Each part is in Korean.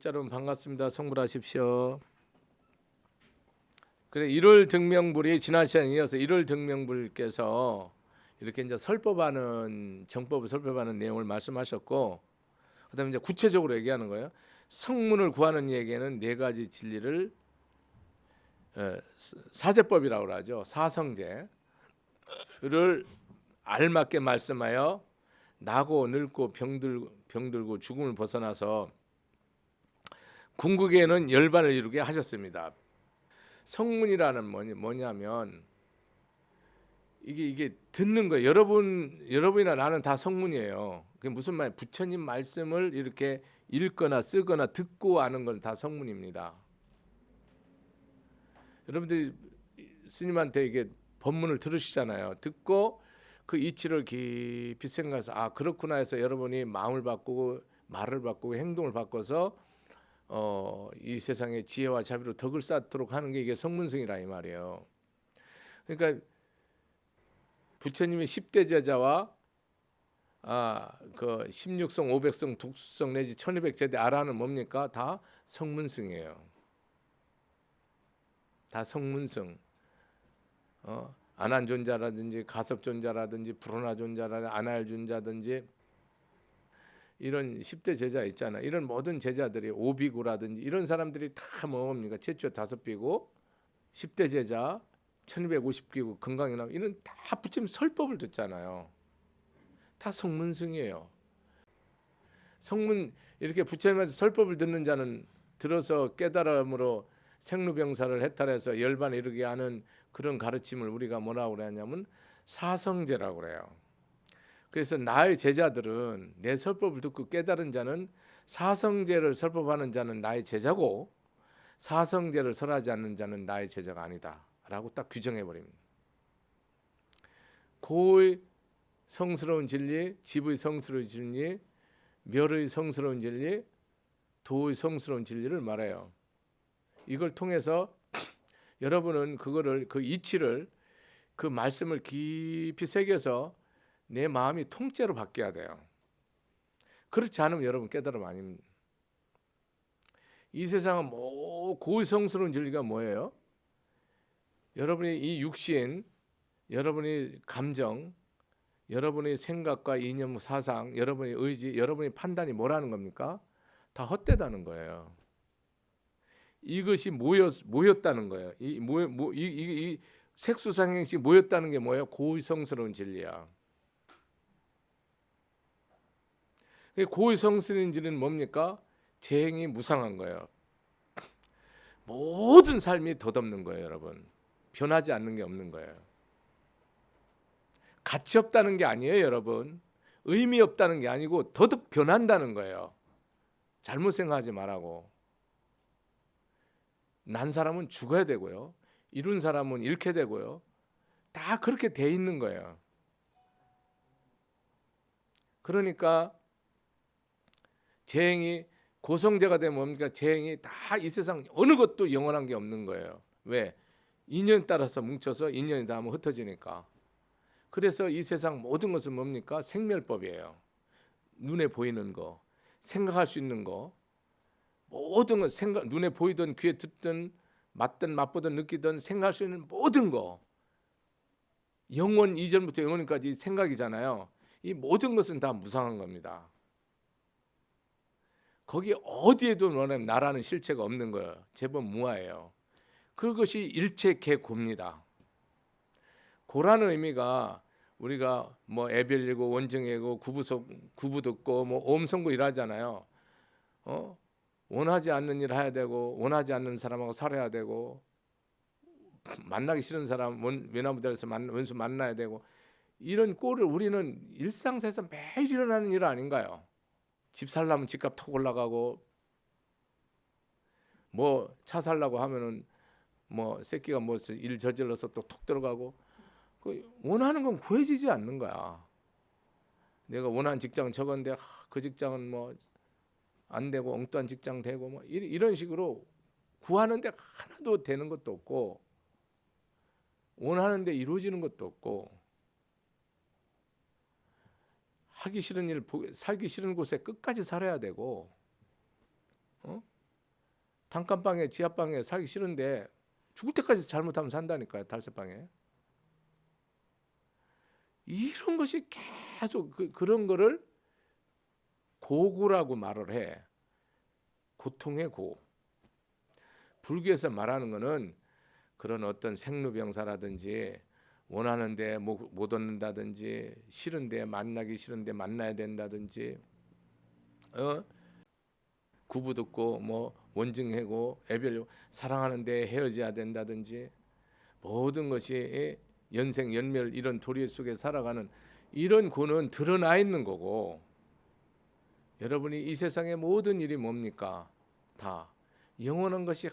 구독자 여러분 반갑습니다. 성불하십시오. 그래 1월 등명불이 지난 시간에 이어서 1월 등명불께서 이렇게 이제 설법하는 정법을 설법하는 내용을 말씀하셨고, 그다음에 이제 구체적으로 얘기하는 거예요. 성문을 구하는 이에게는 네 가지 진리를 사제법이라고 하죠. 사성제를 알맞게 말씀하여 나고 늙고 병들고 죽음을 벗어나서 궁극에는 열반을 이루게 하셨습니다. 성문이라는 뭐냐면 이게 듣는 거예요. 여러분이나 나는 다 성문이에요. 그게 무슨 말? 부처님 말씀을 이렇게 읽거나 쓰거나 듣고 아는 건 다 성문입니다. 여러분들이 스님한테 이게 법문을 들으시잖아요. 듣고 그 이치를 깊이 생각해서 아 그렇구나 해서 여러분이 마음을 바꾸고 말을 바꾸고 행동을 바꿔서 이 세상에 지혜와 자비로 덕을 쌓도록 하는 게 이게 성문승이라 이 말이에요. 그러니까 부처님의 10대 제자와 그 16성, 500성, 독수성 내지 1200제대 아라는 뭡니까? 다 성문승이에요. 다 성문승. 안한존자라든지 가섭존자라든지 불온화존자라든지 안할존자든지 이런 10대 제자 있잖아. 이런 모든 제자들이 오비구라든지 이런 사람들이 다 뭡니까? 최초 5비구, 10대 제자, 1250비구, 건강이나 이런 다 부처님 설법을 듣잖아요. 다 성문승이에요. 성문 이렇게 부처님한테 설법을 듣는 자는 들어서 깨달음으로 생로병사를 해탈해서 열반에 이르게 하는 그런 가르침을 우리가 뭐라고 그러냐면 사성제라고 그래요. 그래서 나의 제자들은 내 설법을 듣고 깨달은 자는 사성제를 설법하는 자는 나의 제자고 사성제를 설하지 않는 자는 나의 제자가 아니다 라고 딱 규정해 버립니다. 고의 성스러운 진리, 집의 성스러운 진리, 멸의 성스러운 진리, 도의 성스러운 진리를 말해요. 이걸 통해서 여러분은 그거를 그 이치를 그 말씀을 깊이 새겨서 내 마음이 통째로 바뀌어야 돼요. 그렇지 않으면 여러분 깨달음 아닙니다. 이 세상은 뭐 고의성스러운 진리가 뭐예요? 여러분이 이 육신, 여러분의 감정, 여러분의 생각과 이념, 사상, 여러분의 의지, 여러분의 판단이 뭐라는 겁니까? 다 헛되다는 거예요. 이것이 모였다는 거예요. 이 색수상행식 모였다는 게 뭐예요? 고의성스러운 진리야. 고의성스러운 진리는 뭡니까? 재행이 무상한 거예요. 모든 삶이 덧없는 거예요, 여러분. 변하지 않는 게 없는 거예요. 가치 없다는 게 아니에요, 여러분. 의미 없다는 게 아니고 더욱 변한다는 거예요. 잘못 생각하지 말라고. 난 사람은 죽어야 되고요. 이룬 사람은 잃게 되고요. 다 그렇게 돼 있는 거예요. 그러니까 재행이 고성제가 되면 뭡니까? 재행이 다 이 세상 어느 것도 영원한 게 없는 거예요. 왜? 인연 따라서 뭉쳐서 인연이 닿으면 흩어지니까. 그래서 이 세상 모든 것은 뭡니까? 생멸법이에요. 눈에 보이는 거, 생각할 수 있는 거, 모든 건 눈에 보이든 귀에 듣든 맞든 맛보든 느끼든 생각할 수 있는 모든 거, 영원 이전부터 영원까지 생각이잖아요. 이 모든 것은 다 무상한 겁니다. 거기 어디에도 나라는 실체가 없는 거예요. 제법 무아예요. 그것이 일체개고입니다. 고라는 의미가 우리가 뭐 애별리고 원정이고 구부듣고 뭐 오음성고 일하잖아요. 원하지 않는 일 해야 되고 원하지 않는 사람하고 살아야 되고 만나기 싫은 사람 외나무다리에서 원수 만나야 되고 이런 꼴을 우리는 일상에서 매일 일어나는 일 아닌가요? 집 살려면 집값 톡 올라가고 뭐 차 살려고 하면은 뭐 새끼가 뭐 일 저질러서 또 톡 들어가고 원하는 건 구해지지 않는 거야. 내가 원하는 직장은 적었는데 그 직장은 뭐 안 되고 엉뚱한 직장 되고 뭐 이런 식으로 구하는데 하나도 되는 것도 없고 원하는데 이루어지는 것도 없고 하기 싫은 일 살기 싫은 곳에 끝까지 살아야 되고 단칸방에 지하방에 살기 싫은데 죽을 때까지 잘못하면 산다니까요. 달서방에. 이런 것이 계속 그런 거를 고구라고 말을 해. 고통의 고. 불교에서 말하는 거는 그런 어떤 생로병사라든지 원하는데 못 얻는다든지 싫은데 만나기 싫은데 만나야 된다든지 구부 듣고 뭐 원증해고 애별 사랑하는데 헤어져야 된다든지 모든 것이 연생 연멸 이런 도리 속에 살아가는 이런 고는 드러나 있는 거고, 여러분이 이 세상의 모든 일이 뭡니까? 다 영원한 것이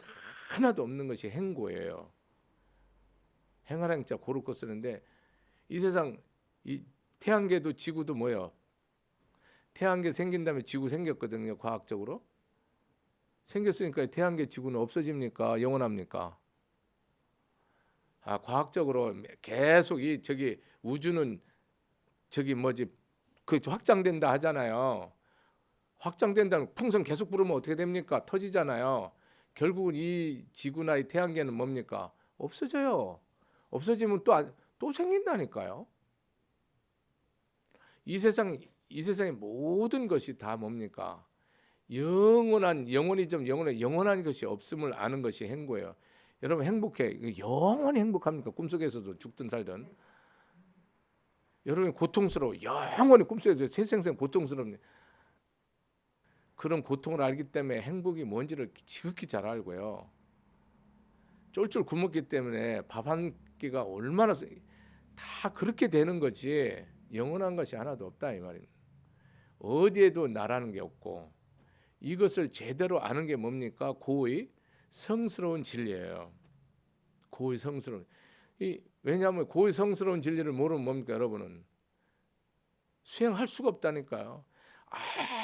하나도 없는 것이 행고예요. 행하라 행자 고를 거 쓰는데 이 세상 이 태양계도 지구도 뭐예요? 태양계 생긴 다음에 지구 생겼거든요. 과학적으로. 생겼으니까 태양계 지구는 없어집니까? 영원합니까? 과학적으로 계속 이 저기 우주는 저기 뭐지 그 확장된다 하잖아요. 확장된다면 풍선 계속 부르면 어떻게 됩니까? 터지잖아요. 결국은 이 지구나 이 태양계는 뭡니까? 없어져요. 없어지면 또 생긴다니까요. 이 세상의 모든 것이 다 뭡니까? 영원한 것이 없음을 아는 것이 행고예요. 여러분 행복해. 영원히 행복합니까? 꿈속에서도 죽든 살든. 여러분이 고통스러워. 영원히 꿈속에서 새생생 고통스럽네. 그런 고통을 알기 때문에 행복이 뭔지를 지극히 잘 알고요. 쫄쫄 굶었기 때문에 밥 한 끼가 얼마나 다 그렇게 되는 거지 영원한 것이 하나도 없다 이 말입니다. 어디에도 나라는 게 없고 이것을 제대로 아는 게 뭡니까? 고의 성스러운 진리예요. 고의 성스러운 왜냐하면 고의 성스러운 진리를 모르면 뭡니까? 여러분은 수행할 수가 없다니까요.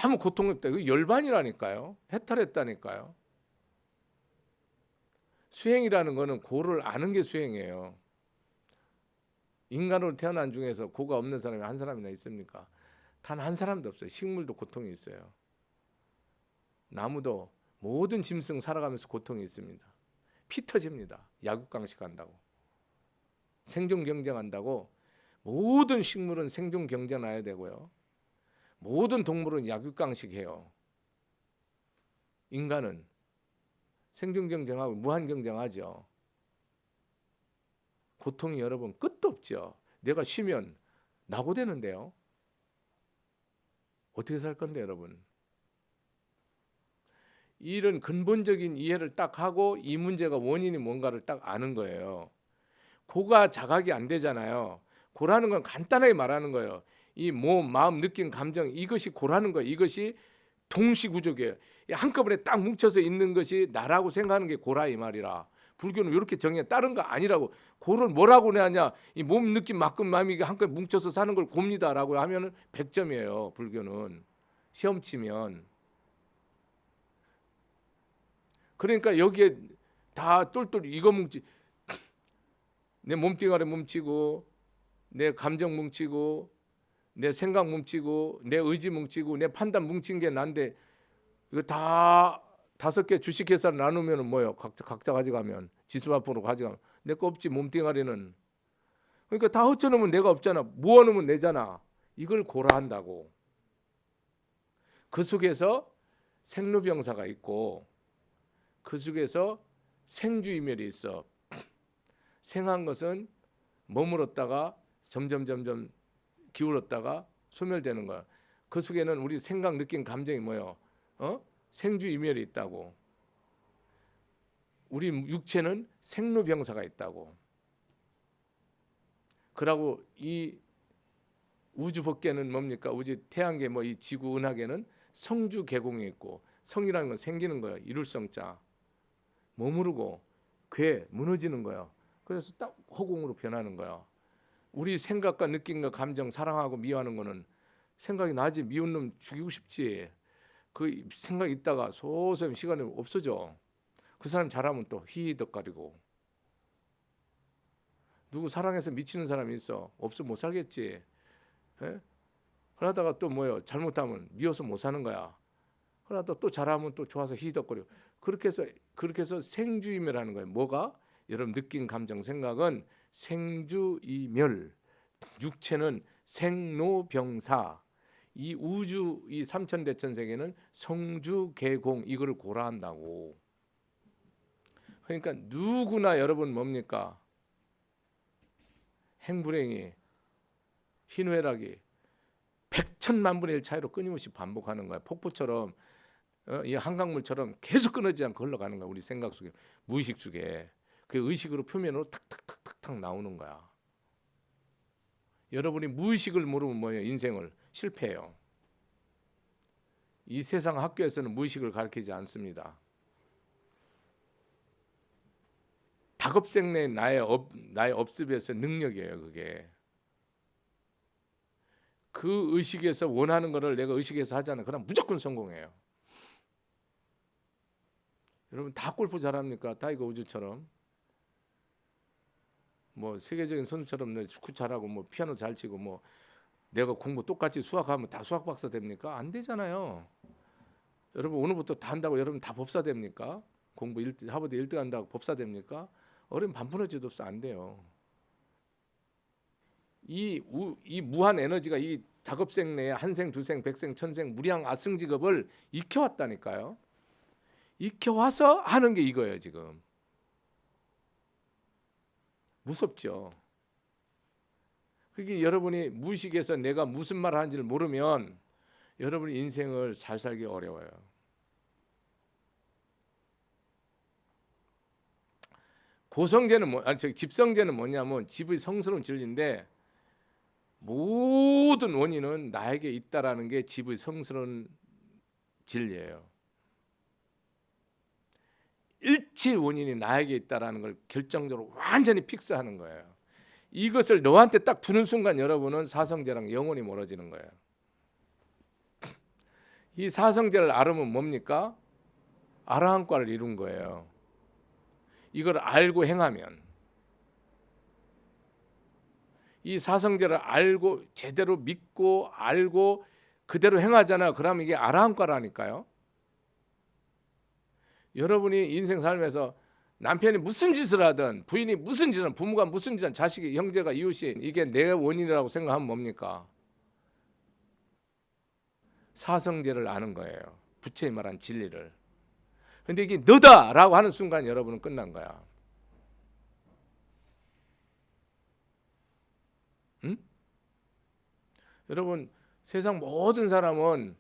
아무 고통 없다. 이거 열반이라니까요. 해탈했다니까요. 수행이라는 거는 고를 아는 게 수행이에요. 인간으로 태어난 중에서 고가 없는 사람이 한 사람이나 있습니까? 단 한 사람도 없어요. 식물도 고통이 있어요. 나무도 모든 짐승 살아가면서 고통이 있습니다. 피 터집니다. 약육강식 한다고. 생존 경쟁한다고 모든 식물은 생존 경쟁해야 되고요. 모든 동물은 약육강식해요. 인간은 생존 경쟁하고 무한 경쟁하죠. 고통이 여러분 끝도 없죠. 내가 쉬면 낙오되는데요. 어떻게 살 건데 여러분? 이런 근본적인 이해를 딱 하고 이 문제가 원인이 뭔가를 딱 아는 거예요. 고가 자각이 안 되잖아요. 고라는 건 간단하게 말하는 거예요. 이 몸, 마음, 느낌, 감정 이것이 고라는 거예요. 이것이 동시구조예요. 한꺼번에 딱 뭉쳐서 있는 것이 나라고 생각하는 게 고라 이 말이라. 불교는 이렇게 정해. 다른 거 아니라고. 고를 뭐라고 내냐? 이 몸, 느낌, 마음 이게 한꺼번에 뭉쳐서 사는 걸 고입니다라고 하면은 100점이에요. 불교는 시험 치면. 그러니까 여기에 다 똘똘 이거 뭉치. 내 몸뚱아리 뭉치고, 내 감정 뭉치고, 내 생각 뭉치고, 내 의지 뭉치고, 내 판단 뭉친 게 난데 이거 다 5개 주식회사를 나누면 뭐예요? 각자 가져가면 지수 앞으로 가져가면 내 거 없지 몸뚱아리는. 그러니까 다 헛쳐놓으면 내가 없잖아. 모아놓으면 내잖아. 이걸 고라 한다고. 그 속에서 생로병사가 있고 그 속에서 생주이멸이 있어. 생한 것은 머물렀다가 점점 기울었다가 소멸되는 거야. 그 속에는 우리 생각, 느낌, 감정이 뭐예요? 생주이멸이 있다고. 우리 육체는 생로병사가 있다고. 그러고 이 우주 법계는 뭡니까? 우주 태양계 뭐 이 지구 은하계는 성주 계공이 있고 성이라는 건 생기는 거예요. 이룰 성자. 머무르고 괴 무너지는 거예요. 그래서 딱 허공으로 변하는 거예요. 우리 생각과 느낌과 감정 사랑하고 미워하는 거는 생각이 나지. 미운 놈 죽이고 싶지. 그 생각이 있다가 소소히 시간이 없어져. 그 사람 잘하면 또 히히덕거리고. 누구 사랑해서 미치는 사람이 있어. 없으면 못 살겠지. 에? 그러다가 또 뭐요? 잘못하면 미워서 못 사는 거야. 그러다 또 잘하면 또 좋아서 희덕거려. 그렇게 해서 생주이멸하는 거예요. 뭐가? 여러분 느낀 감정 생각은 생주이멸. 육체는 생로병사. 이 우주 이 삼천대천 세계는 성주계공 이거를 고라한다고. 그러니까 누구나 여러분 뭡니까? 행불행이 희노애락이 백천만분의 일 차이로 끊임없이 반복하는 거야. 폭포처럼 이 한강물처럼 계속 끊어지지 않고 흘러가는 거야. 우리 생각 속에 무의식 속에 그 의식으로 표면으로 탁탁탁탁탁 나오는 거야. 여러분이 무의식을 모르면 뭐예요? 인생을 실패해요. 이 세상 학교에서는 무의식을 가르치지 않습니다. 다급생내 나의 업습에서 능력이에요. 그게 그 의식에서 원하는 거를 내가 의식에서 하잖아. 그럼 무조건 성공해요. 여러분 다 골프 잘합니까? 타이거 우즈처럼 뭐 세계적인 선수처럼 축구 잘하고 뭐 피아노 잘 치고 뭐 내가 공부 똑같이 수학하면 다 수학 박사 됩니까? 안 되잖아요. 여러분 오늘부터 다 한다고 여러분 다 법사 됩니까? 공부 하버드 1등 한다고 법사 됩니까? 어려운 반푼어지도 없어. 안 돼요. 이 무한 에너지가 이 다급생내에 한생, 두생, 백생, 천생 무량 아승직업을 익혀왔다니까요. 익혀와서 하는 게 이거예요. 지금 무섭죠. 그게 여러분이 무의식에서 내가 무슨 말을 하는지를 모르면 여러분이 인생을 잘 살기 어려워요. 고성제는 집성제는 뭐냐면 집의 성스러운 진리인데 모든 원인은 나에게 있다라는 게 집의 성스러운 진리예요. 일체 원인이 나에게 있다라는 걸 결정적으로 완전히 픽스하는 거예요. 이것을 너한테 딱 두는 순간 여러분은 사성제랑 영원히 멀어지는 거예요. 이 사성제를 알으면 뭡니까? 아라한과를 이룬 거예요. 이걸 알고 행하면 이 사성제를 알고 제대로 믿고 알고 그대로 행하잖아. 그러면 이게 아라한과라니까요. 여러분이 인생 살면서 남편이 무슨 짓을 하든 부인이 무슨 짓을 하든 부모가 무슨 짓을 하든 자식이 형제가 이웃이 이게 내 원인이라고 생각하면 뭡니까? 사성제를 아는 거예요. 부처님 말한 진리를. 근데 이게 너다라고 하는 순간 여러분은 끝난 거야. 응? 여러분 세상 모든 사람은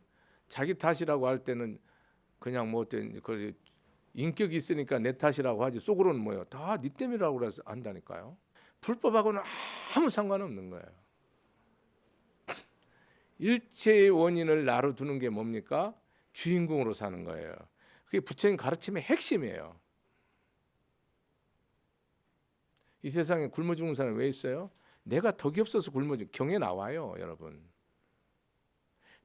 자기 탓이라고 할 때는 그냥 뭐 어떤 그 인격이 있으니까 내 탓이라고 하지 속으로는 뭐예요? 다 네 때문이라고 그래서 한다니까요. 불법하고는 아무 상관없는 거예요. 일체의 원인을 나로 두는 게 뭡니까? 주인공으로 사는 거예요. 그게 부처님 가르침의 핵심이에요. 이 세상에 굶어 죽는 사람이 왜 있어요? 내가 덕이 없어서 굶어 죽는 경에 나와요, 여러분.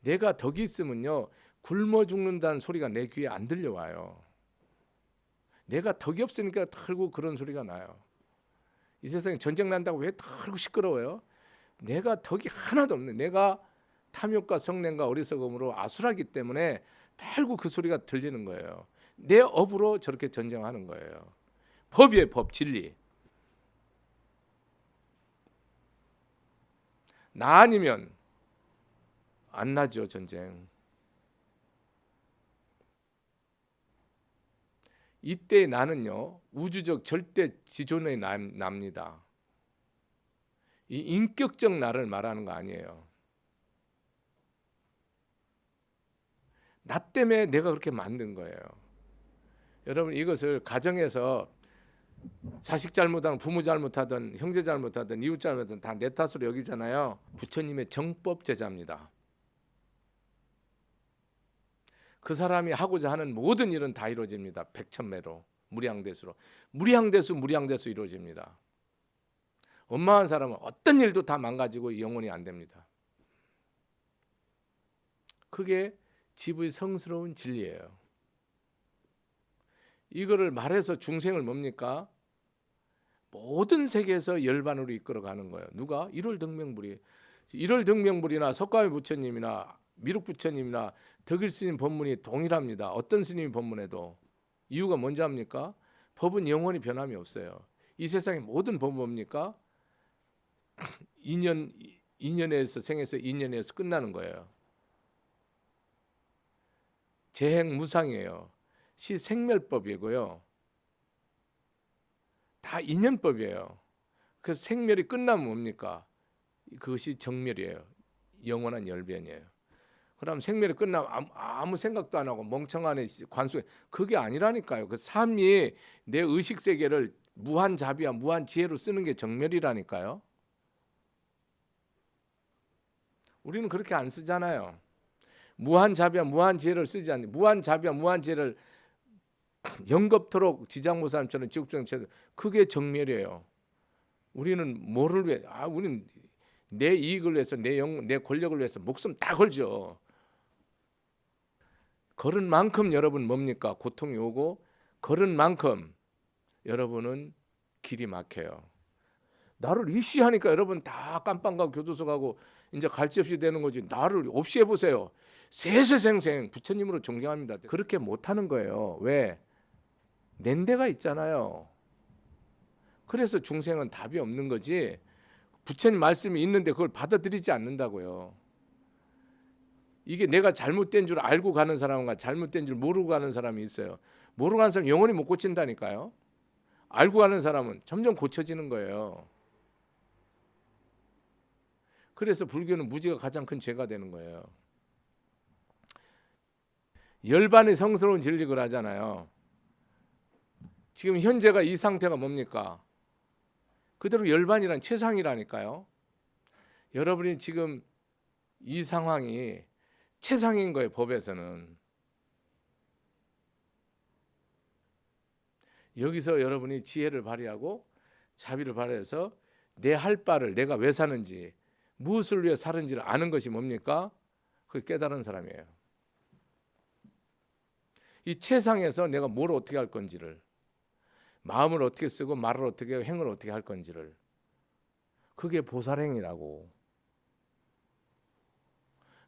내가 덕이 있으면요 굶어 죽는다는 소리가 내 귀에 안 들려와요. 내가 덕이 없으니까 털고 그런 소리가 나요. 이 세상에 전쟁 난다고 왜 털고 시끄러워요? 내가 덕이 하나도 없네. 내가 탐욕과 성냄과 어리석음으로 아술하기 때문에 털고 그 소리가 들리는 거예요. 내 업으로 저렇게 전쟁하는 거예요. 법이에요, 법, 진리. 나 아니면 안 나죠, 전쟁. 이때 나는요 우주적 절대 지존의 납니다. 이 인격적 나를 말하는 거 아니에요. 나 때문에 내가 그렇게 만든 거예요. 여러분 이것을 가정에서 자식 잘못하든 부모 잘못하든 형제 잘못하든 이웃 잘못하든 다 내 탓으로 여기잖아요. 부처님의 정법 제자입니다. 그 사람이 하고자 하는 모든 일은 다 이루어집니다. 백천매로 무량대수로 무량대수 이루어집니다. 원망한 사람은 어떤 일도 다 망가지고 영원히 안 됩니다. 그게 집의 성스러운 진리예요. 이거를 말해서 중생을 뭡니까? 모든 세계에서 열반으로 이끌어가는 거예요. 누가? 일월등명불이. 일월등명불이나 석가모니 부처님이나 미륵 부처님이나 덕일 스님 법문이 동일합니다. 어떤 스님이 법문해도. 이유가 뭔지 압니까? 법은 영원히 변함이 없어요. 이 세상의 모든 법은 뭡니까? 인연에서 생에서 인연에서 끝나는 거예요. 재행무상이에요. 시생멸법이고요. 다 인연법이에요. 그 생멸이 끝나면 뭡니까? 그것이 정멸이에요. 영원한 열변이에요. 그럼 생멸이 끝나면 아무 생각도 안 하고 멍청한 관속에 그게 아니라니까요. 그 삶이 내 의식 세계를 무한 자비와 무한 지혜로 쓰는 게 정멸이라니까요. 우리는 그렇게 안 쓰잖아요. 무한 자비와 무한 지혜를 쓰지 않는 무한 자비와 무한 지혜를 영겁토록 지장모사님처럼 지국정체도 그게 정멸이에요. 우리는 뭐를 위해? 우리는 내 이익을 위해서 내 권력을 위해서 목숨 다 걸죠. 걸은 만큼 여러분 뭡니까? 고통이 오고 걸은 만큼 여러분은 길이 막혀요. 나를 이시하니까 여러분 다 깜빵 가고 교도소 가고 이제 갈지 없이 되는 거지. 나를 없이 해보세요. 세세생생 부처님으로 존경합니다. 그렇게 못하는 거예요. 왜? 낸데가 있잖아요. 그래서 중생은 답이 없는 거지. 부처님 말씀이 있는데 그걸 받아들이지 않는다고요. 이게 내가 잘못된 줄 알고 가는 사람과 잘못된 줄 모르고 가는 사람이 있어요. 모르고 가는 사람은 영원히 못 고친다니까요. 알고 가는 사람은 점점 고쳐지는 거예요. 그래서 불교는 무지가 가장 큰 죄가 되는 거예요. 열반이 성스러운 진리를 하잖아요. 지금 현재가 이 상태가 뭡니까? 그대로 열반이란 최상이라니까요. 여러분이 지금 이 상황이 최상인 거예요. 법에서는. 여기서 여러분이 지혜를 발휘하고 자비를 발휘해서 내 할 바를 내가 왜 사는지 무엇을 위해 사는지를 아는 것이 뭡니까? 그게 깨달은 사람이에요. 이 최상에서 내가 뭘 어떻게 할 건지를 마음을 어떻게 쓰고 말을 어떻게 하고 행을 어떻게 할 건지를 그게 보살행이라고.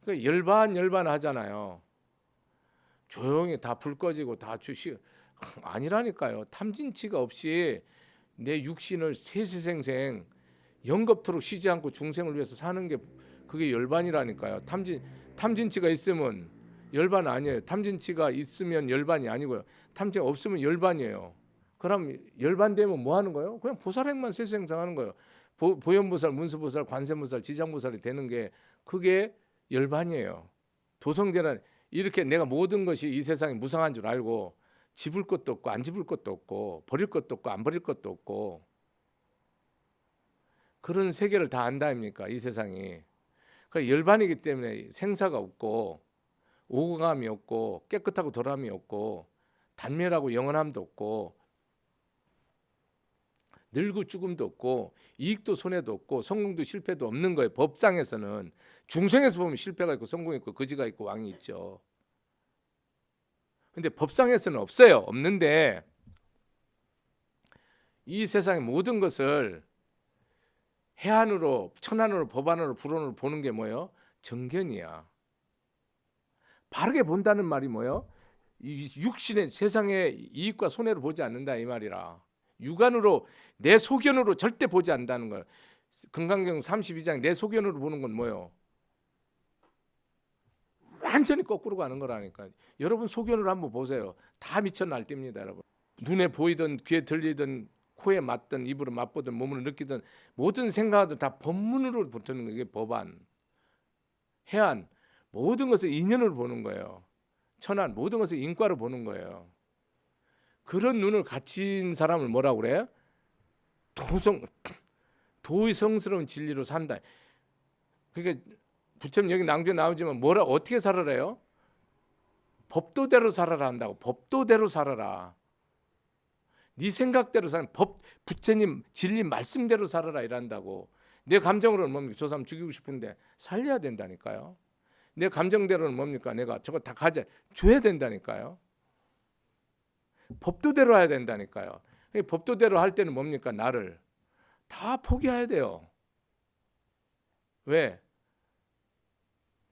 그러니까 열반 하잖아요. 조용히 다 불 꺼지고 다 주시 아니라니까요. 탐진치가 없이 내 육신을 세세생생 영겁토록 쉬지 않고 중생을 위해서 사는 게 그게 열반이라니까요. 탐진치가 있으면 열반 아니에요. 탐진치가 있으면 열반이 아니고요. 탐진치가 없으면 열반이에요. 그럼 열반되면 뭐 하는 거예요? 그냥 보살행만 세세생생 하는 거예요. 보현보살, 문수보살, 관세음보살, 지장보살이 되는 게 그게 열반이에요. 도성제란 이렇게 내가 모든 것이 이 세상에 무상한 줄 알고 집을 것도 없고 안 집을 것도 없고 버릴 것도 없고 안 버릴 것도 없고 그런 세계를 다 안다 아닙니까? 이 세상이. 그러니까 열반이기 때문에 생사가 없고 오감이 없고 깨끗하고 도람이 없고 단멸하고 영원함도 없고 늙고 죽음도 없고 이익도 손해도 없고 성공도 실패도 없는 거예요. 법상에서는. 중생에서 보면 실패가 있고 성공이 있고 거지가 있고 왕이 있죠. 근데 법상에서는 없어요. 없는데 이 세상의 모든 것을 해안으로 천안으로 법안으로 불안으로 보는 게 뭐예요? 정견이야. 바르게 본다는 말이 뭐예요? 이 육신의 세상의 이익과 손해를 보지 않는다 이 말이라. 육안으로 내 소견으로 절대 보지 않는다는 거예요. 금강경 32장 내 소견으로 보는 건 뭐예요? 완전히 거꾸로 가는 거라니까. 여러분 소견으로 한번 보세요. 다 미쳐 날뜁니다, 여러분. 눈에 보이든 귀에 들리든 코에 맞든 입으로 맛보든 몸으로 느끼든 모든 생각도 다 법문으로 붙는 게 법안. 해안 모든 것을 인연으로 보는 거예요. 천안 모든 것을 인과로 보는 거예요. 그런 눈을 갖춘 사람을 뭐라고 그래요? 도의성스러운 진리로 산다. 그러니까 부처님 여기 낭주에 나오지만 뭐라 어떻게 살아래요? 법도대로 살아라 한다고. 법도대로 살아라. 네 생각대로 살아. 부처님 진리 말씀대로 살아라 이란다고. 내 감정으로는 뭡니까? 저 사람 죽이고 싶은데 살려야 된다니까요. 내 감정대로는 뭡니까? 내가 저거 다 가져 줘야 된다니까요. 법도대로 해야 된다니까요. 법도대로 할 때는 뭡니까? 나를 다 포기해야 돼요. 왜?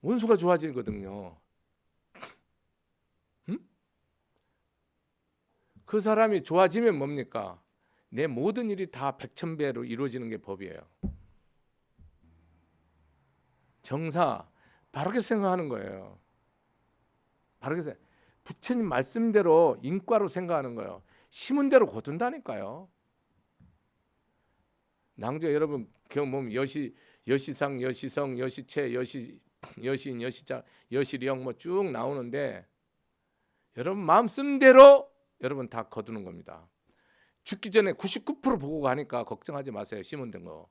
원수가 좋아지거든요. 응? 그 사람이 좋아지면 뭡니까? 내 모든 일이 다 백천배로 이루어지는 게 법이에요. 정사 바르게 생각하는 거예요. 바르게 생각. 부처님 말씀대로 인과로 생각하는 거예요. 심은 대로 거둔다니까요. 낭조 여러분 경험 여시상, 여시성, 여시체, 여신, 여시자, 여시령 뭐 쭉 나오는데 여러분 마음 쓰는 대로 여러분 다 거두는 겁니다. 죽기 전에 99% 보고 가니까 걱정하지 마세요. 심은 된 거.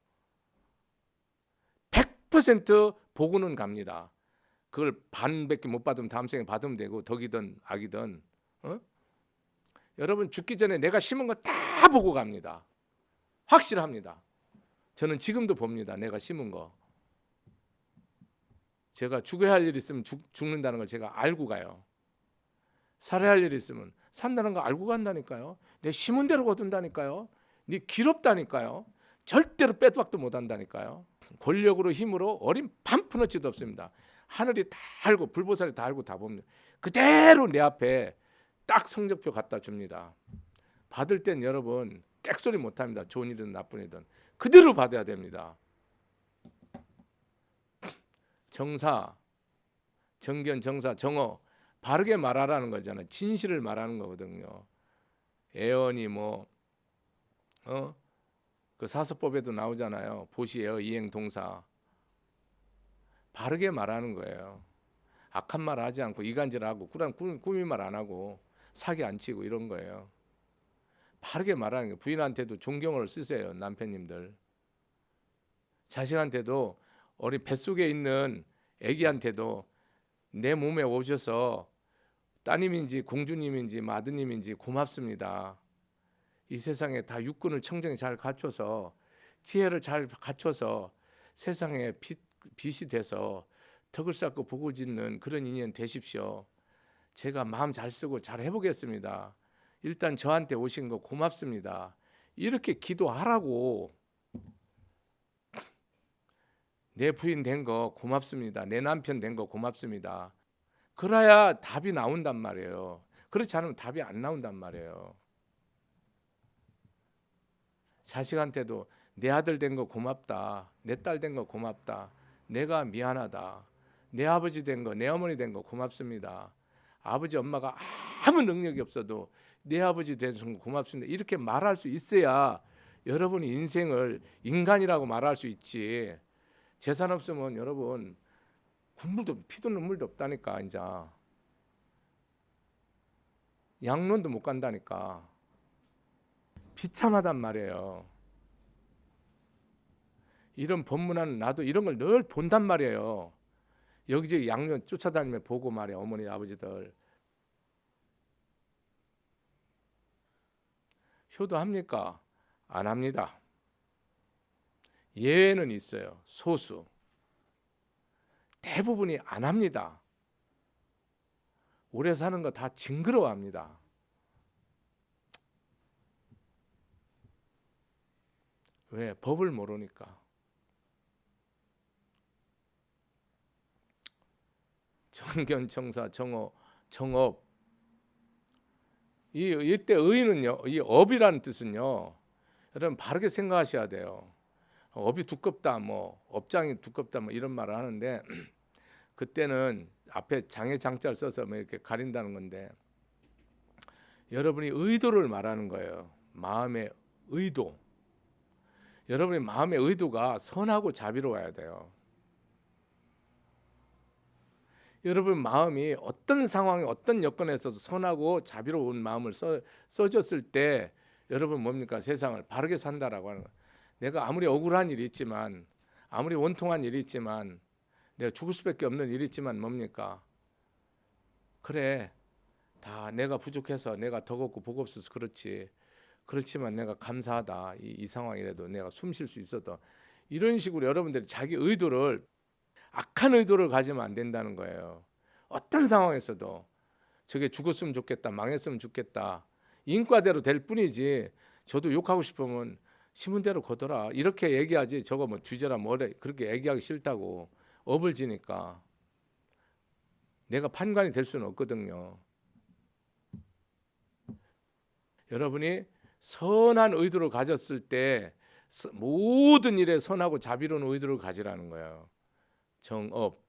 100% 보고는 갑니다. 그걸 반밖에 못 받으면 다음 생에 받으면 되고 덕이든 악이든. 여러분 죽기 전에 내가 심은 거 다 보고 갑니다. 확실합니다. 저는 지금도 봅니다. 내가 심은 거. 제가 죽어야 할 일 있으면 죽는다는 걸 제가 알고 가요. 살아야 할 일 있으면 산다는 거 알고 간다니까요. 내 심은 대로 거둔다니까요. 네 길없다니까요. 절대로 빼박도 못 한다니까요. 권력으로 힘으로 어린 판푸너치도 없습니다. 하늘이 다 알고 불보살이 다 알고 다 봅니다. 그대로 내 앞에 딱 성적표 갖다 줍니다. 받을 땐 여러분 땡소리 못합니다. 좋은 일이든 나쁜 일이든 그대로 받아야 됩니다. 정사, 정견, 정사, 정어 바르게 말하라는 거잖아요. 진실을 말하는 거거든요. 애언이 그 사서법에도 나오잖아요. 보시에어 이행 동사 바르게 말하는 거예요. 악한 말 하지 않고 이간질하고 꾸미 말 안 하고 사기 안 치고 이런 거예요. 바르게 말하는 거예요. 부인한테도 존경을 쓰세요. 남편님들. 자식한테도 어린 뱃속에 있는 애기한테도 내 몸에 오셔서 따님인지 공주님인지 마드님인지 고맙습니다. 이 세상에 다 육군을 청정히 잘 갖춰서 지혜를 잘 갖춰서 세상에 빛이 돼서 덕을 쌓고 복을 짓는 그런 인연 되십시오. 제가 마음 잘 쓰고 잘 해보겠습니다. 일단 저한테 오신 거 고맙습니다. 이렇게 기도하라고. 내 부인 된 거 고맙습니다. 내 남편 된 거 고맙습니다. 그래야 답이 나온단 말이에요. 그렇지 않으면 답이 안 나온단 말이에요. 자식한테도 내 아들 된 거 고맙다. 내 딸 된 거 고맙다. 내가 미안하다. 내 아버지 된 거, 내 어머니 된 거 고맙습니다. 아버지 엄마가 아무 능력이 없어도 내 아버지 된 거 고맙습니다. 이렇게 말할 수 있어야 여러분이 인생을 인간이라고 말할 수 있지. 재산 없으면 여러분 국물도 피도 눈물도 없다니까. 이제 양론도 못 간다니까. 비참하단 말이에요. 이런 법문하는 나도 이런 걸 늘 본단 말이에요. 여기저기 양론 쫓아다니며 보고 말이야. 어머니 아버지들 효도합니까? 안 합니다. 예외는 있어요. 소수. 대부분이 안 합니다. 오래 사는 거 다 징그러워합니다. 왜? 법을 모르니까. 정견청사, 정업. 이때 의는요, 이 업이라는 뜻은요, 여러분 바르게 생각하셔야 돼요. 업이 두껍다, 업장이 두껍다, 이런 말을 하는데 그때는 앞에 장에 장자를 써서 이렇게 가린다는 건데 여러분이 의도를 말하는 거예요. 마음의 의도. 여러분의 마음의 의도가 선하고 자비로워야 돼요. 여러분 마음이 어떤 상황에 어떤 여건에서도 선하고 자비로운 마음을 써줬을 때 여러분 뭡니까? 세상을 바르게 산다라고 하는 거예요. 내가 아무리 억울한 일이 있지만 아무리 원통한 일이 있지만 내가 죽을 수밖에 없는 일이 있지만 뭡니까? 그래 다 내가 부족해서 내가 덕 없고 복 없어서 그렇지. 그렇지만 내가 감사하다. 이 상황이라도 내가 숨 쉴 수 있어도 이런 식으로 여러분들이 자기 의도를 악한 의도를 가지면 안 된다는 거예요. 어떤 상황에서도 저게 죽었으면 좋겠다. 망했으면 좋겠다. 인과대로 될 뿐이지 저도 욕하고 싶으면 심은 대로 거둬라. 이렇게 얘기하지 저거 주제라 뭐래 그렇게 얘기하기 싫다고 업을 지니까. 내가 판관이 될 수는 없거든요. 여러분이 선한 의도를 가졌을 때 모든 일에 선하고 자비로운 의도를 가지라는 거예요. 정업.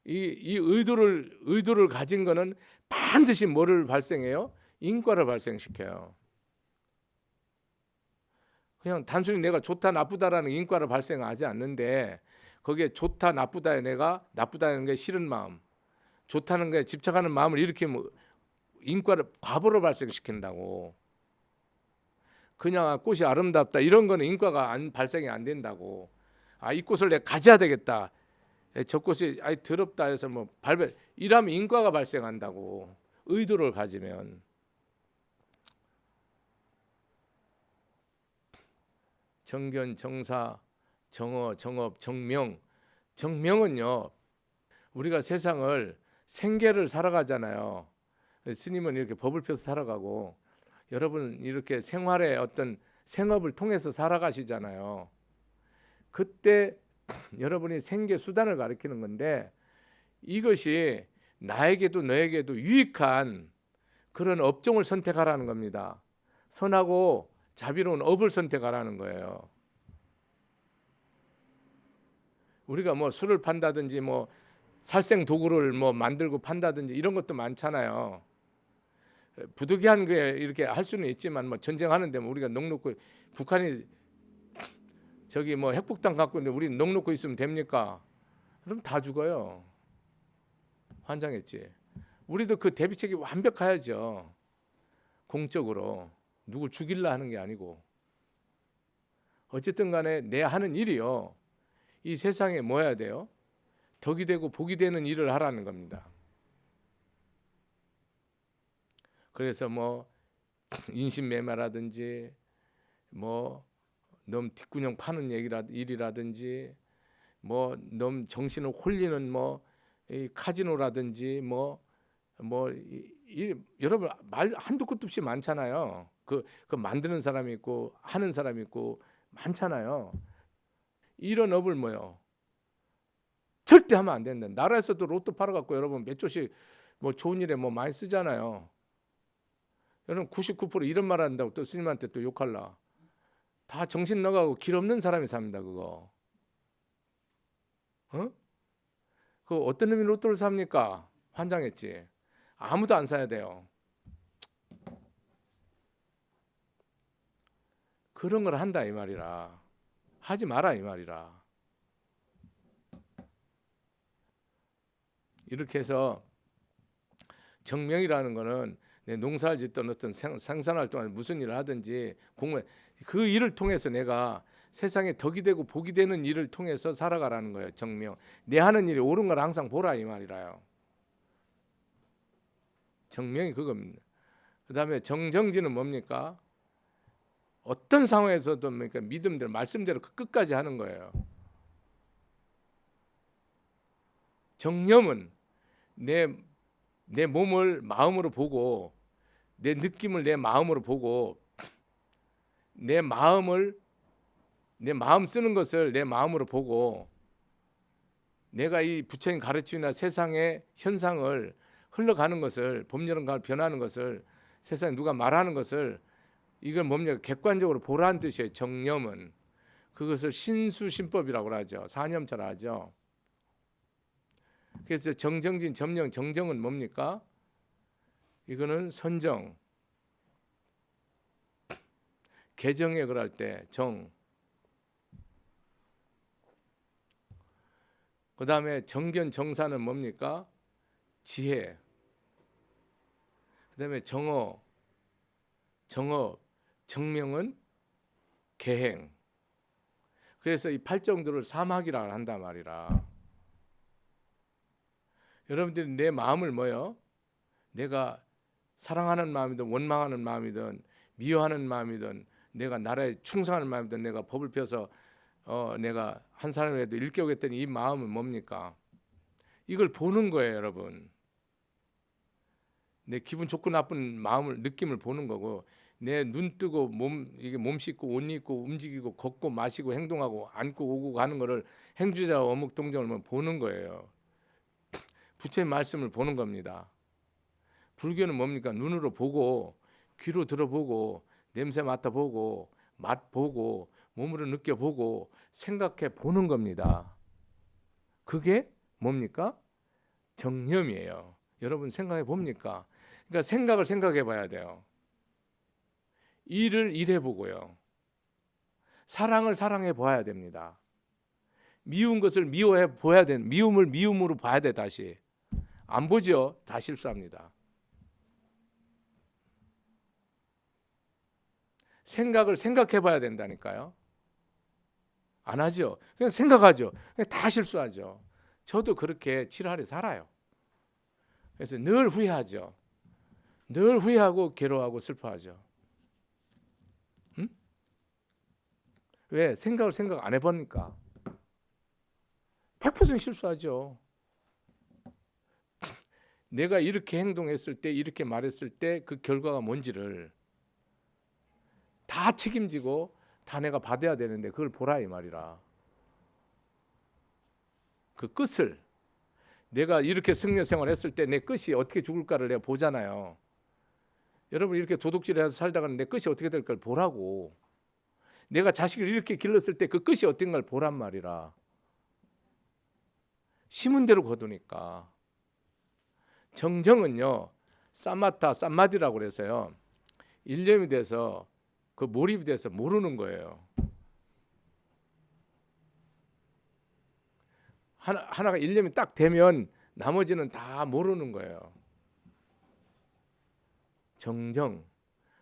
이 의도를 가진 거는 반드시 뭐를 발생해요? 인과를 발생시켜요. 그냥 단순히 내가 좋다 나쁘다라는 인과를 발생하지 않는데 거기에 좋다 나쁘다에 내가 나쁘다는 게 싫은 마음, 좋다는 게 집착하는 마음을 일으키면 인과를 과보를 발생시킨다고. 그냥 꽃이 아름답다 이런 거는 인과가 발생이 안 된다고. 이 꽃을 내가 가져야 되겠다. 저 꽃이 더럽다 해서 뭐 이러면 인과가 발생한다고. 의도를 가지면. 정견, 정사, 정어, 정업, 정명. 정명은요, 우리가 세상을 생계를 살아가잖아요. 스님은 이렇게 법을 펴서 살아가고, 여러분 이렇게 생활의 어떤 생업을 통해서 살아가시잖아요. 그때 여러분이 생계 수단을 가리키는 건데, 이것이 나에게도 너에게도 유익한 그런 업종을 선택하라는 겁니다. 선하고 자비로운 업을 선택하라는 거예요. 우리가 뭐 술을 판다든지 뭐 살생 도구를 뭐 만들고 판다든지 이런 것도 많잖아요. 부득이한 게 이렇게 할 수는 있지만 뭐 전쟁하는데 뭐 우리가 넋놓고 북한이 저기 뭐 핵폭탄 갖고 있는데 우리 넋놓고 있으면 됩니까? 그럼 다 죽어요. 환장했지. 우리도 그 대비책이 완벽해야죠. 공적으로 누굴 죽일라 하는 게 아니고. 어쨌든 간에 내 하는 일이요. 이 세상에 뭐 해야 돼요? 덕이 되고 복이 되는 일을 하라는 겁니다. 그래서 뭐 인신매매라든지 뭐 놈 뒷구녕 파는 일이라든지 뭐 놈 정신을 홀리는 뭐 이 카지노라든지 여러분 말 한두 끝도 없이 많잖아요. 그 만드는 사람이 있고 하는 사람이 있고 많잖아요. 이런 업을 뭐요? 절대 하면 안 된다. 나라에서도 로또 팔아갖고 여러분 몇 조씩 뭐 좋은 일에 뭐 많이 쓰잖아요. 여러분 99% 이런 말 한다고 또 스님한테 또 욕할라. 다 정신 나가고 길 없는 사람이 삽니다 그거. 그 어떤 놈이 로또를 삽니까? 환장했지. 아무도 안 사야 돼요. 그런 걸 한다 이 말이라. 하지 마라 이 말이라. 이렇게 해서 정명이라는 거는 내 농사를 짓던 어떤 생산활동을 무슨 일을 하든지 공부 그 일을 통해서 내가 세상에 덕이 되고 복이 되는 일을 통해서 살아가라는 거예요. 정명. 내 하는 일이 옳은 걸 항상 보라 이 말이라요. 정명이 그겁니다. 그다음에 정정지는 뭡니까? 어떤 상황에서도 그러니까 믿음대로 말씀대로 그 끝까지 하는 거예요. 정념은 내 몸을 마음으로 보고 내 느낌을 내 마음으로 보고 내 마음 쓰는 것을 내 마음으로 보고 내가 이 부처님 가르침이나 세상의 현상을 흘러가는 것을 봄, 여름, 가을 변하는 것을 세상에 누가 말하는 것을 이건 뭡니까? 객관적으로 보라는 뜻이에요. 정념은. 그것을 신수신법이라고 하죠. 사념처럼 하죠. 그래서 정정진, 점령, 정정은 뭡니까? 이거는 선정. 개정에 그럴 때 정. 그 다음에 정견, 정사는 뭡니까? 지혜. 그 다음에 정어, 정업, 정명은 계행. 그래서 이 팔정도를 사막이라 한단 말이라. 여러분들이 내 마음을 뭐요? 내가 사랑하는 마음이든 원망하는 마음이든 미워하는 마음이든 내가 나라에 충성하는 마음이든 내가 법을 펴서 내가 한 사람이라도 일깨우겠다는 이 마음은 뭡니까? 이걸 보는 거예요, 여러분. 내 기분 좋고 나쁜 마음을 느낌을 보는 거고 내 눈 뜨고 몸 씻고 옷 입고 움직이고 걷고 마시고 행동하고 앉고 오고 가는 거를 행주자 어묵 동정을 보는 거예요. 부처의 말씀을 보는 겁니다. 불교는 뭡니까? 눈으로 보고 귀로 들어보고 냄새 맡아보고 맛보고 몸으로 느껴보고 생각해 보는 겁니다. 그게 뭡니까? 정념이에요. 여러분 생각해 봅니까? 그러니까 생각을 생각해 봐야 돼요. 일을 일해 보고요. 사랑을 사랑해 봐야 됩니다. 미운 것을 미워해 봐야 돼. 미움을 미움으로 봐야 돼. 다시 안 보죠. 다 실수합니다. 생각을 생각해 봐야 된다니까요. 안 하죠. 그냥 생각하죠. 그냥 다 실수하죠. 저도 그렇게 칠할에 살아요. 그래서 늘 후회하죠. 늘 후회하고 괴로워하고 슬퍼하죠. 응? 왜? 생각을 생각 안 해보니까 100% 실수하죠. 내가 이렇게 행동했을 때 이렇게 말했을 때 그 결과가 뭔지를 다 책임지고 다 내가 받아야 되는데 그걸 보라 이 말이라. 그 끝을 내가 이렇게 승려 생활했을 때 내 끝이 어떻게 죽을까를 내가 보잖아요. 여러분 이렇게 도둑질해서 살다가 내 끝이 어떻게 될까를 보라고. 내가 자식을 이렇게 길렀을 때 그 끝이 어떤가를 보란 말이라. 심은 대로 거두니까. 정정은요 쌈마타 쌈마디라고 그래서요 일념이 돼서 그 몰입이 돼서 모르는 거예요. 하나가 일념이 딱 되면 나머지는 다 모르는 거예요. 정정,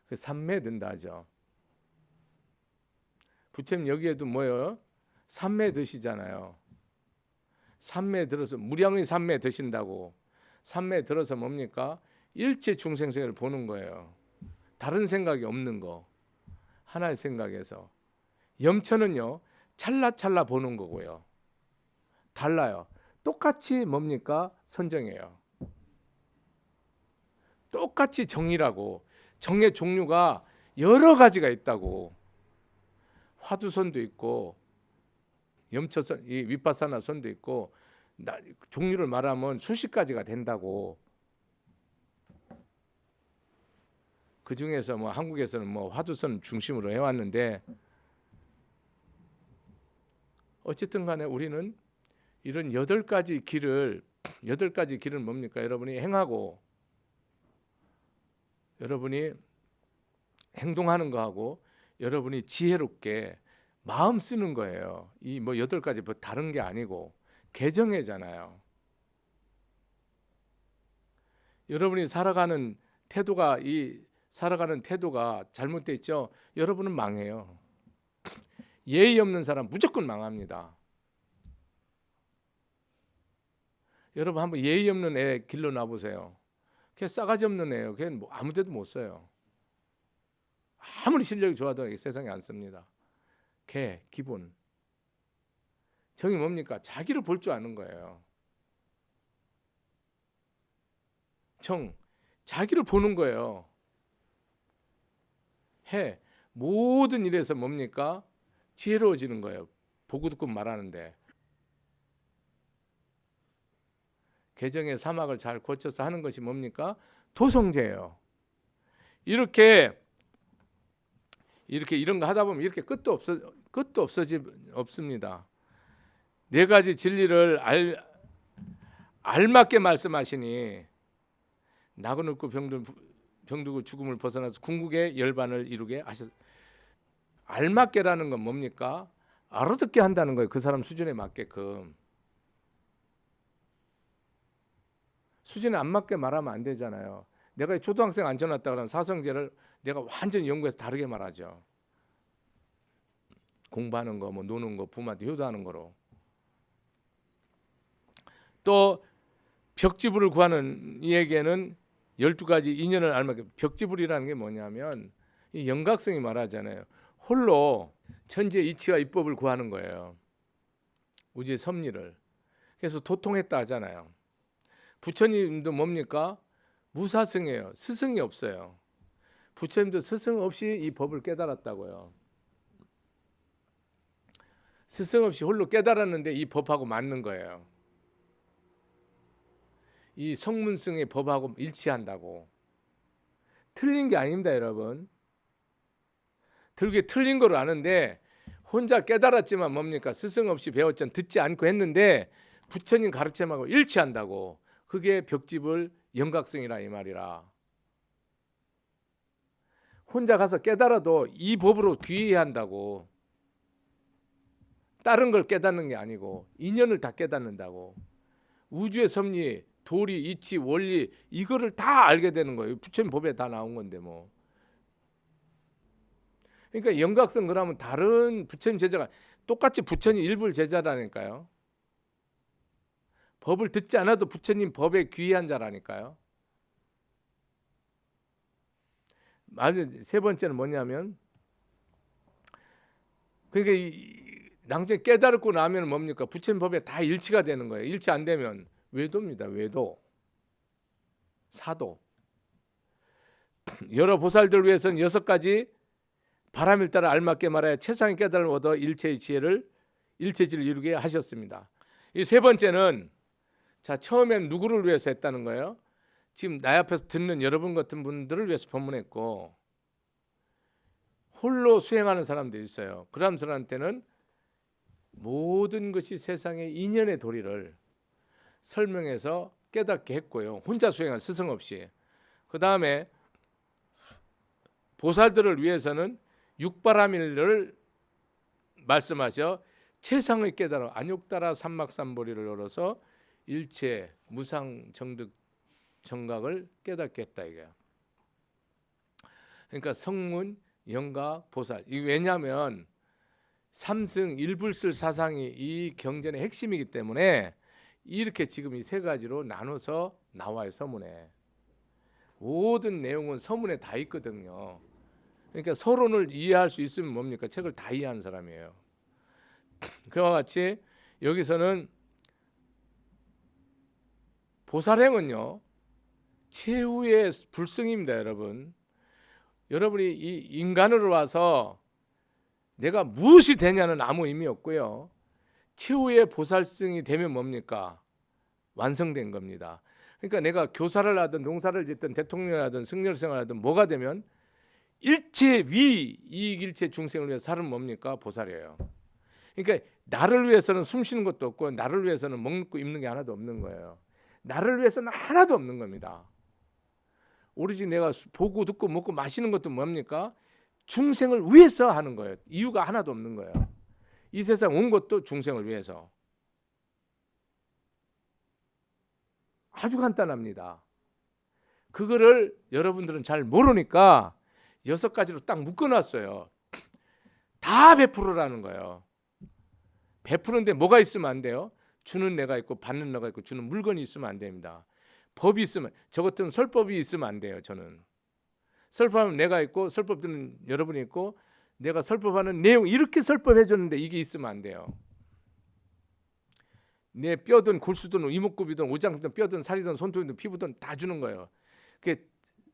그 삼매 든다 하죠. 부처님 여기에도 뭐예요? 삼매 드시잖아요. 삼매 들어서 무량의 삼매 드신다고. 삼매 들어서 뭡니까? 일체 중생세를 보는 거예요. 다른 생각이 없는 거. 하나의 생각에서. 염천은요. 찰나찰나 보는 거고요. 달라요. 똑같이 뭡니까? 선정이에요. 똑같이 정이라고. 정의 종류가 여러 가지가 있다고. 화두선도 있고 염처선, 이 위파사나 선도 있고 종류를 말하면 수십 가지가 된다고. 그 중에서 뭐 한국에서는 뭐 화두선 중심으로 해왔는데 어쨌든 간에 우리는 이런 8가지 길을 뭡니까? 여러분이 행하고 여러분이 행동하는 거하고 여러분이 지혜롭게 마음 쓰는 거예요. 이 뭐 8가지 뭐 다른 게 아니고 개정해잖아요. 여러분이 살아가는 태도가 잘못돼 있죠. 여러분은 망해요. 예의 없는 사람 무조건 망합니다. 여러분 한번 예의 없는 애 길러 놔보세요. 걔 싸가지 없는 애예요. 걔는 뭐 아무 데도 못 써요. 아무리 실력이 좋아도 세상에 안 씁니다. 걔 기본. 정이 뭡니까? 자기를 볼 줄 아는 거예요. 정, 자기를 보는 거예요. 해, 모든 일에서 뭡니까? 지혜로워지는 거예요. 보고 듣고 말하는데. 개정의 사막을 잘 고쳐서 하는 것이 뭡니까? 도성제예요. 이렇게 이런 거 하다 보면 이렇게 끝도 없습니다. 4가지 진리를 알맞게 말씀하시니 나고 늙고 병들고 죽음을 벗어나서 궁극의 열반을 이루게 하셨. 알맞게라는 건 뭡니까? 알아듣게 한다는 거예요. 그 사람 수준에 맞게끔. 수준에 안 맞게 말하면 안 되잖아요. 내가 초등학생 앉혀놨다 그러면 사성제를 내가 완전히 연구해서 다르게 말하죠. 공부하는 거, 뭐 노는 거, 부모한테 효도하는 거로. 또 벽지불을 구하는 이에게는 12가지 인연을 알맞게. 벽지불이라는 게 뭐냐면 이 영각성이 말하잖아요. 홀로 천지의 이치와 이법을 구하는 거예요. 우주의 섭리를. 그래서 도통했다 하잖아요. 부처님도 뭡니까? 무사승이에요. 스승이 없어요. 부처님도 스승 없이 이 법을 깨달았다고요. 스승 없이 홀로 깨달았는데 이 법하고 맞는 거예요. 이 성문승의 법하고 일치한다고. 틀린 게 아닙니다, 여러분. 그게 틀린 걸 아는데 혼자 깨달았지만 뭡니까? 스승 없이 배웠전 듣지 않고 했는데 부처님 가르침하고 일치한다고. 그게 벽집을 영각성이라 이 말이라. 혼자 가서 깨달아도 이 법으로 귀해야 한다고. 다른 걸 깨닫는 게 아니고 인연을 다 깨닫는다고. 우주의 섭리, 도리, 이치, 원리 이거를 다 알게 되는 거예요. 부처님 법에 다 나온 건데 뭐. 그러니까 영각성 그러면 다른 부처님 제자가 똑같이 부처님 일불 제자라니까요. 법을 듣지 않아도 부처님 법에 귀한 자라니까요. 세 번째는 뭐냐면 그러니까 나중에 깨달고 나면 뭡니까? 부처님 법에 다 일치가 되는 거예요. 일치 안 되면 외도입니다. 외도. 사도. 여러 보살들 위해서는 6가지 바람일 따라 알맞게 말하여 최상의 깨달음을 얻어 일체의 지혜를 일체지를 이루게 하셨습니다. 이 세 번째는 자 처음엔 누구를 위해서 했다는 거예요? 지금 나 앞에서 듣는 여러분 같은 분들을 위해서 법문했고 홀로 수행하는 사람들이 있어요. 그 사람들한테는 모든 것이 세상의 인연의 도리를 설명해서 깨닫게 했고요. 혼자 수행할 스승 없이. 그 다음에 보살들을 위해서는 육바라밀을 말씀하셔 최상의 깨달음 안욕따라 삼막삼보리를 열어서 일체 무상 정득 정각을 깨닫게 했다 이거야. 그러니까 성문, 영각, 보살. 이 왜냐하면 삼승 일불설 사상이 이 경전의 핵심이기 때문에 이렇게 지금 이 세 가지로 나눠서 나와요. 서문에 모든 내용은 서문에 다 있거든요. 그러니까 서론을 이해할 수 있으면 뭡니까? 책을 다 이해하는 사람이에요. 그와 같이 여기서는 보살행은요 최후의 불승입니다. 여러분 여러분이 이 인간으로 와서 내가 무엇이 되냐는 아무 의미 없고요. 최후의 보살승이 되면 뭡니까? 완성된 겁니다. 그러니까 내가 교사를 하든 농사를 짓든 대통령을 하든 승려생활을 하든 뭐가 되면 일체 위 이익 일체 중생을 위해 살은 뭡니까? 보살이에요. 그러니까 나를 위해서는 숨 쉬는 것도 없고 나를 위해서는 먹고 입는 게 하나도 없는 거예요. 나를 위해서는 하나도 없는 겁니다. 오로지 내가 보고 듣고 먹고 마시는 것도 뭡니까? 중생을 위해서 하는 거예요. 이유가 하나도 없는 거예요. 이 세상 온 것도 중생을 위해서. 아주 간단합니다. 그거를 여러분들은 잘 모르니까 6가지로 딱 묶어놨어요. 다 베풀으라는 거예요. 베푸는데 뭐가 있으면 안 돼요? 주는 내가 있고 받는 내가 있고 주는 물건이 있으면 안 됩니다. 법이 있으면 저 같은 설법이 있으면 안 돼요. 저는 설법하면 내가 있고 설법들은 여러분이 있고 내가 설법하는 내용 이렇게 설법해 줬는데 이게 있으면 안 돼요. 내 뼈든 골수든 이목구비든 오장든 뼈든 살이든 손톱이든 피부든 다 주는 거예요. 그게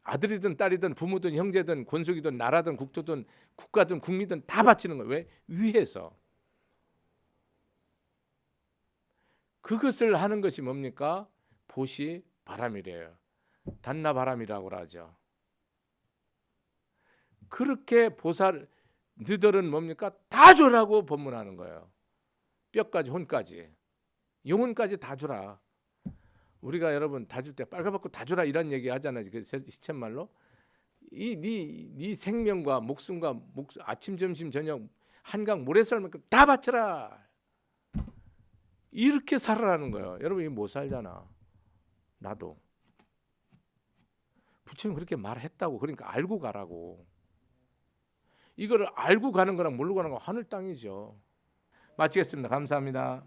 아들이든 딸이든 부모든 형제든 권속이든 나라든 국토든 국가든 국민든 다 바치는 거예요. 왜? 위해서. 그것을 하는 것이 뭡니까? 보시 바람이래요. 단나바람이라고 하죠. 그렇게 보살 너들은 뭡니까? 다 주라고 법문하는 거예요. 뼈까지 혼까지 영혼까지 다 주라. 우리가 여러분 다 줄 때 빨가벗고 다 주라 이런 얘기 하잖아요. 그 시쳇말로 네 생명과 목숨과 아침 점심 저녁 한강 모래썰만큼 다 바쳐라. 이렇게 살아라는 거예요. 여러분 못 살잖아. 나도. 부처님 그렇게 말했다고. 그러니까 알고 가라고. 이거를 알고 가는 거랑 모르고 가는 거 하늘 땅이죠. 마치겠습니다. 감사합니다.